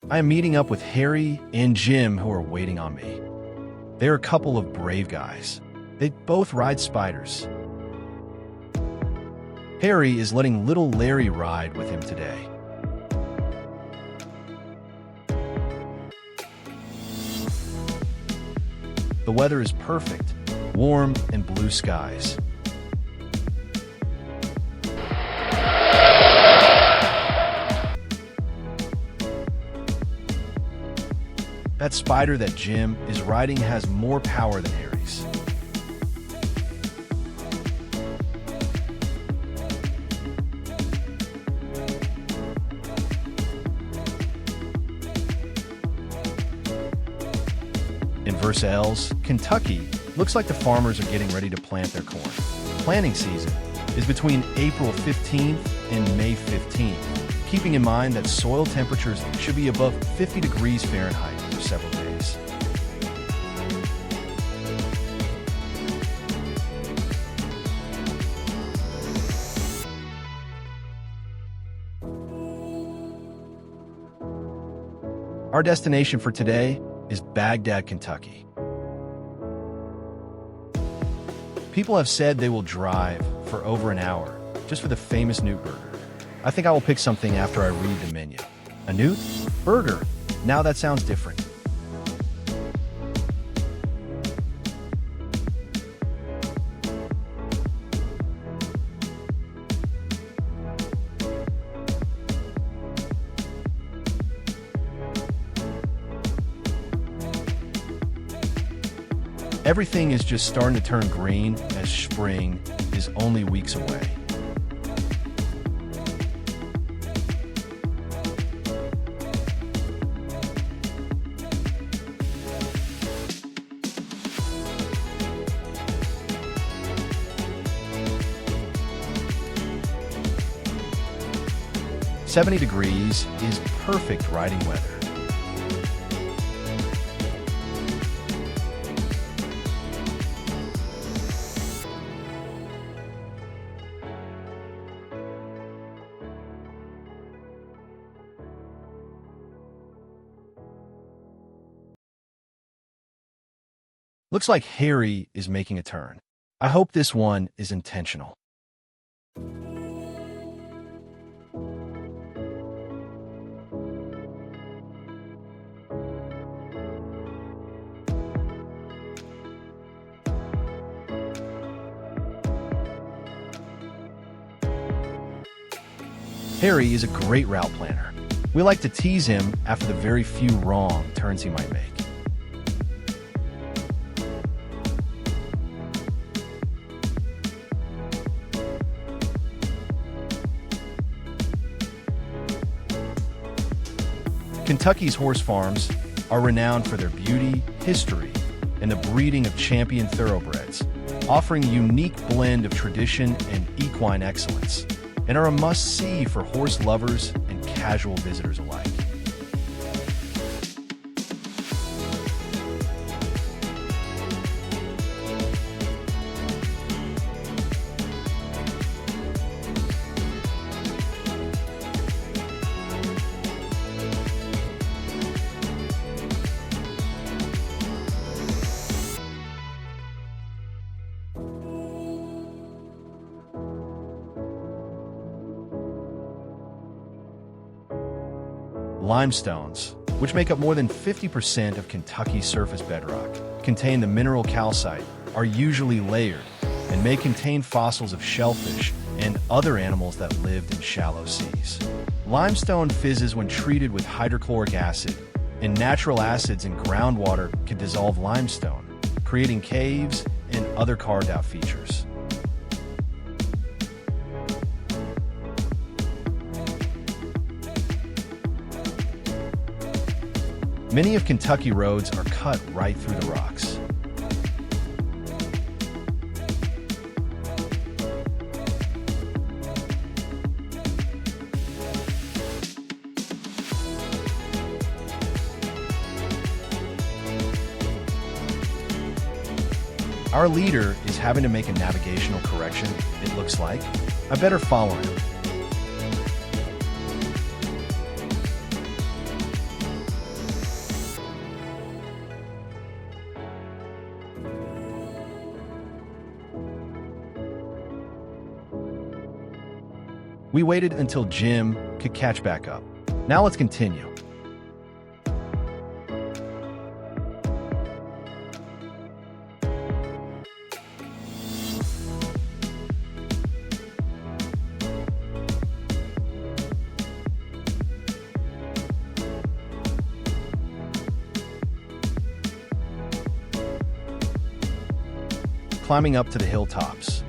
I am meeting up with Harry and Jim, who are waiting on me. They're a couple of brave guys. They both ride spiders. Harry is letting little Larry ride with him today. The weather is perfect, warm and blue skies. That spider that Jim is riding has more power than Harry's. In Versailles, Kentucky, looks like the farmers are getting ready to plant their corn. Planting season is between April 15th and May 15th, keeping in mind that soil temperatures should be above 50 degrees Fahrenheit for several days. Our destination for today is Bagdad, Kentucky. People have said they will drive for over an hour just for the famous Newt burger. I think I will pick something after I read the menu. A Newt burger. Now that sounds different. Everything is just starting to turn green as spring is only weeks away. "70 degrees is perfect riding weather. Looks like Harry is making a turn. I hope this one is intentional. Harry is a great route planner. We like to tease him after the very few wrong turns he might make. Kentucky's horse farms are renowned for their beauty, history, and the breeding of champion thoroughbreds, offering a unique blend of tradition and equine excellence, and are a must-see for horse lovers and casual visitors alike. Limestones, which make up more than 50% of Kentucky's surface bedrock, contain the mineral calcite, are usually layered, and may contain fossils of shellfish and other animals that lived in shallow seas. Limestone fizzes when treated with hydrochloric acid, and natural acids in groundwater can dissolve limestone, creating caves and other carved-out features. Many of Kentucky roads are cut right through the rocks. Our leader is having to make a navigational correction, it looks like. I better follow him. We waited until Jim could catch back up. Now let's continue. Climbing up to the hilltops.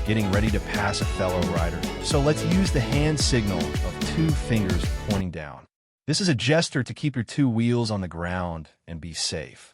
Getting ready to pass a fellow rider. So let's use the hand signal of 2 fingers pointing down. This is a gesture to keep your 2 wheels on the ground and be safe.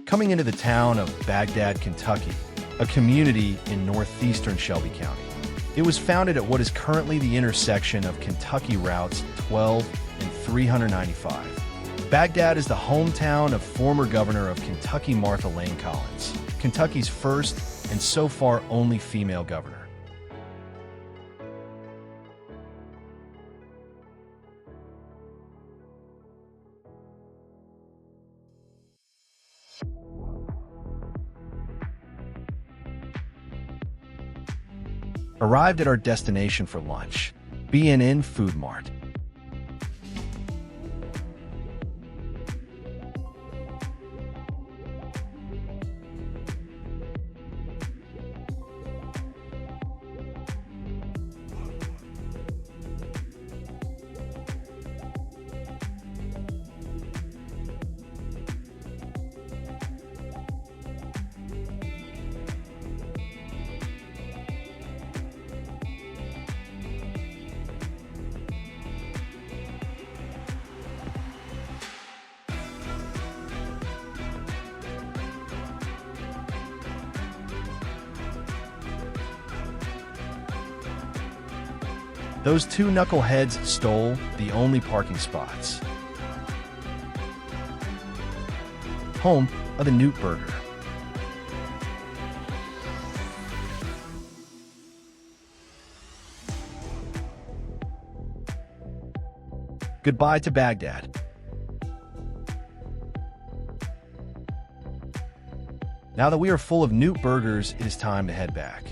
Coming into the town of Bagdad, Kentucky, a community in northeastern Shelby County. It was founded at what is currently the intersection of Kentucky routes 12 and 395. Bagdad is the hometown of former governor of Kentucky Martha Lane Collins, Kentucky's first and so far only female governor. Arrived at our destination for lunch, B&N Food Mart. Those 2 knuckleheads stole the only parking spots. Home of the Newt Burger. Goodbye to Baghdad. Now that we are full of Newt Burgers, it is time to head back.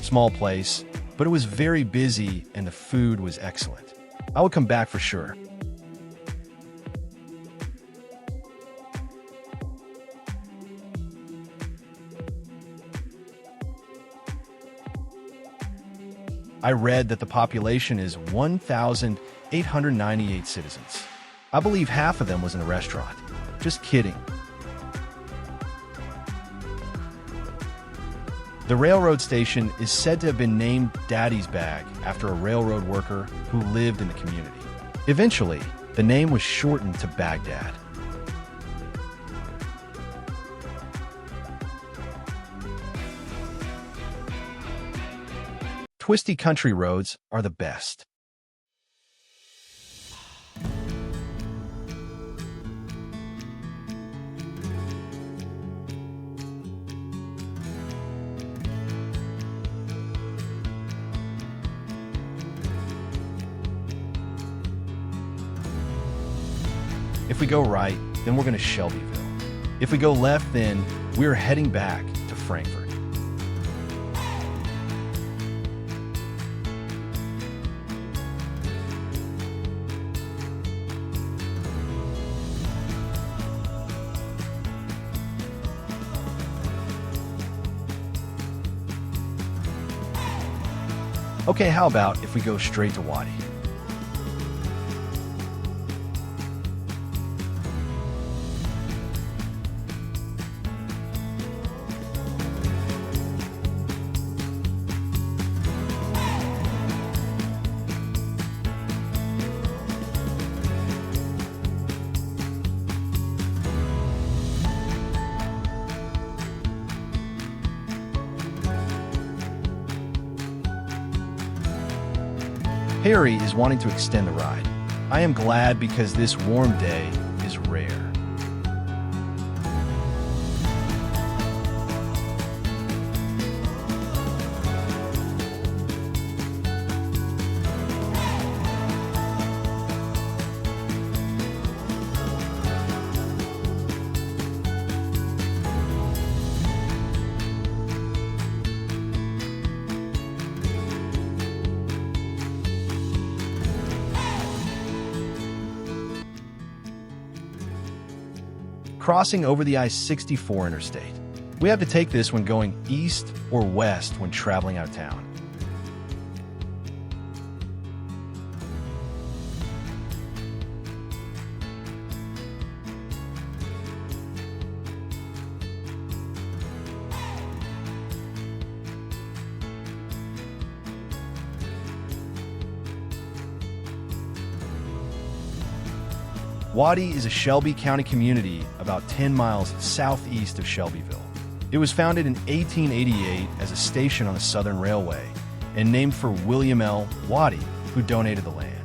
Small place, but it was very busy and the food was excellent. I would come back for sure. I read that the population is 1,898 citizens. I believe half of them was in a restaurant. Just kidding. The railroad station is said to have been named Daddy's Bag after a railroad worker who lived in the community. Eventually, the name was shortened to Bagdad. twisty country roads are the best. If we go right, then we're going to Shelbyville. If we go left, then we're heading back to Frankfurt. Okay, how about if we go straight to Wadi? Harry is wanting to extend the ride. I am glad because this warm day is rare. Crossing over the I-64 interstate. We have to take this when going east or west when traveling out of town. Wadi is a Shelby County community about 10 miles southeast of Shelbyville. It was founded in 1888 as a station on the Southern Railway and named for William L. Wadi, who donated the land.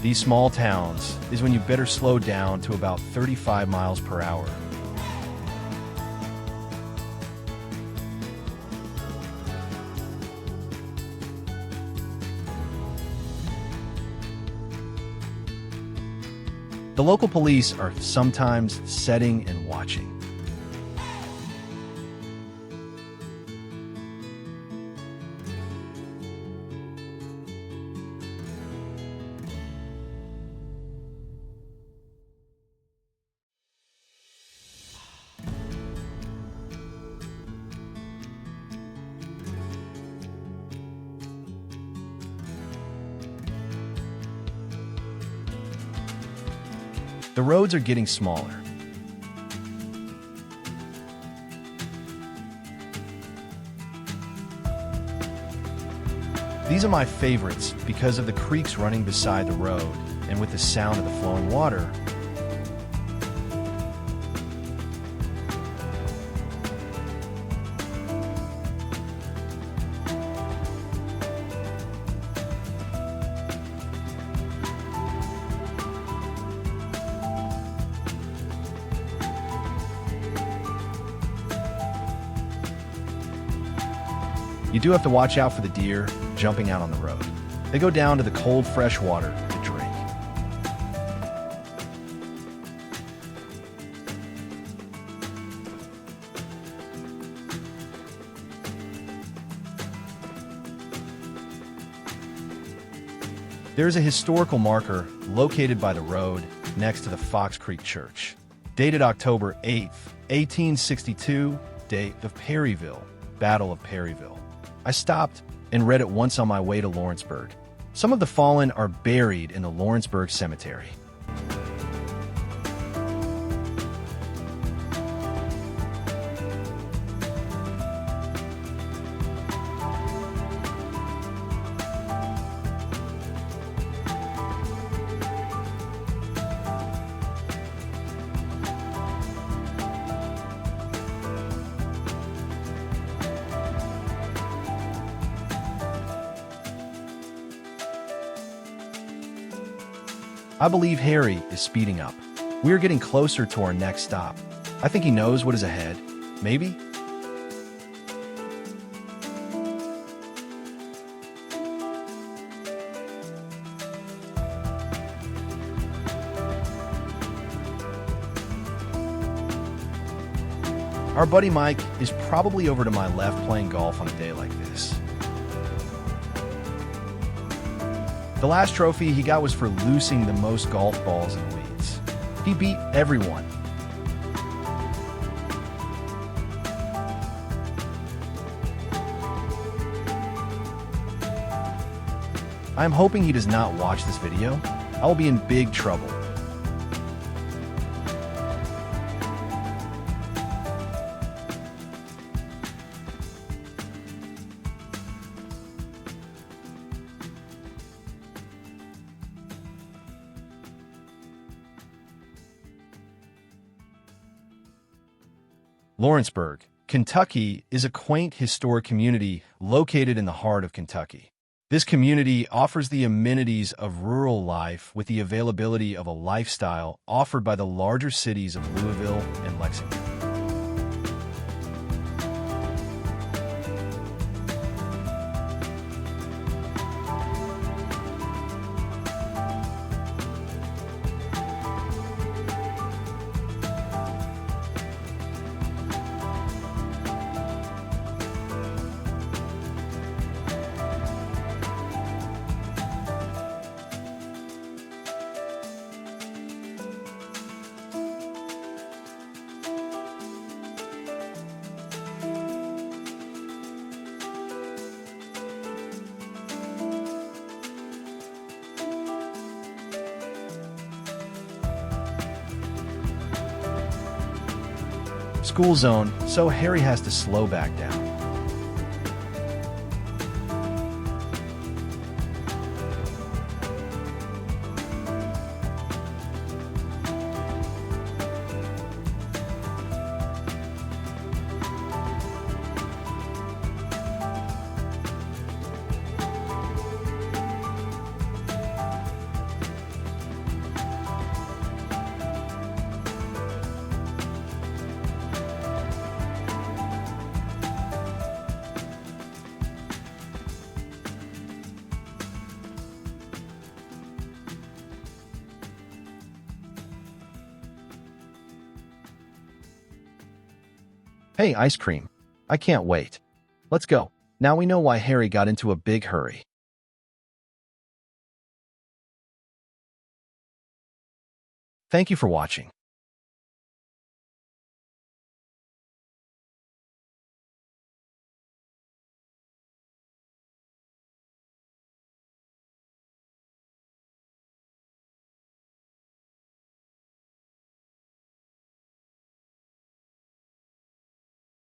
These small towns is when you better slow down to about 35 miles per hour. The local police are sometimes setting and watching. The roads are getting smaller. These are my favorites because of the creeks running beside the road and with the sound of the flowing water. You do have to watch out for the deer jumping out on the road. They go down to the cold, fresh water to drink. There is a historical marker located by the road next to the Fox Creek Church. Dated October 8th, 1862, date of Perryville, Battle of Perryville. I stopped and read it once on my way to Lawrenceburg. Some of the fallen are buried in the Lawrenceburg Cemetery. I believe Harry is speeding up. We're getting closer to our next stop. I think he knows what is ahead. Maybe? Our buddy Mike is probably over to my left playing golf on a day like this. The last trophy he got was for loosing the most golf balls in the weeds. He beat everyone. I'm hoping he does not watch this video. I will be in big trouble. Lawrenceburg, Kentucky is a quaint historic community located in the heart of Kentucky. This community offers the amenities of rural life with the availability of a lifestyle offered by the larger cities of Louisville and Lexington. School zone, so Harry has to slow back down. Hey, ice cream. I can't wait. Let's go. Now we know why Harry got into a big hurry. Thank you for watching.